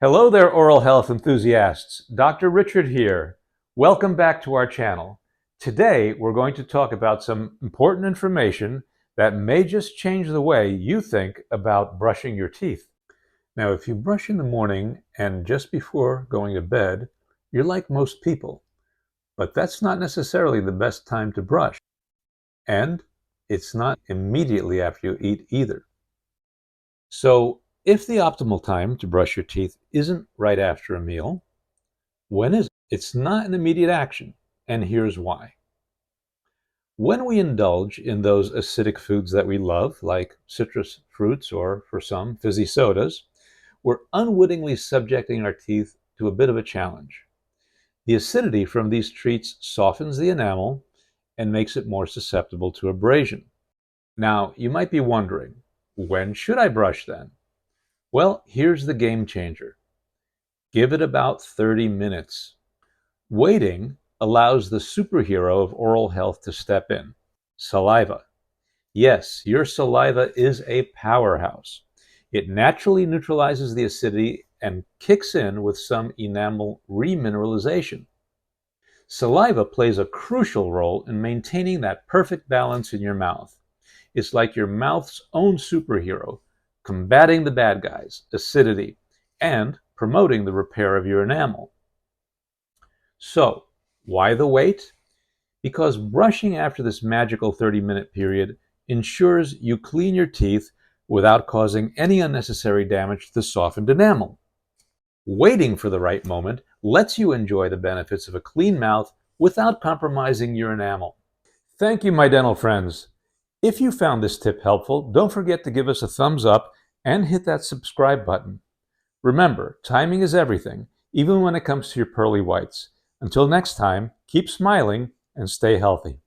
Hello there, oral health enthusiasts. Dr. Richard here. Welcome back to our channel. Today, we're going to talk about some important information that may just change the way you think about brushing your teeth. Now, if you brush in the morning and just before going to bed, you're like most people, but that's not necessarily the best time to brush. And it's not immediately after you eat either. So, if the optimal time to brush your teeth isn't right after a meal, when is it? It's not an immediate action, and here's why. When we indulge in those acidic foods that we love, like citrus fruits or, for some, fizzy sodas, we're unwittingly subjecting our teeth to a bit of a challenge. The acidity from these treats softens the enamel and makes it more susceptible to abrasion. Now, you might be wondering, when should I brush then? Well, here's the game changer. Give it about 30 minutes. Waiting allows the superhero of oral health to step in. Saliva. Yes, your saliva is a powerhouse. It naturally neutralizes the acidity and kicks in with some enamel remineralization. Saliva plays a crucial role in maintaining that perfect balance in your mouth. It's like your mouth's own superhero, combating the bad guys, acidity, and promoting the repair of your enamel. So, why the wait? Because brushing after this magical 30-minute period ensures you clean your teeth without causing any unnecessary damage to the softened enamel. Waiting for the right moment lets you enjoy the benefits of a clean mouth without compromising your enamel. Thank you, my dental friends. If you found this tip helpful, don't forget to give us a thumbs up and hit that subscribe button. Remember, timing is everything, even when it comes to your pearly whites. Until next time, keep smiling and stay healthy.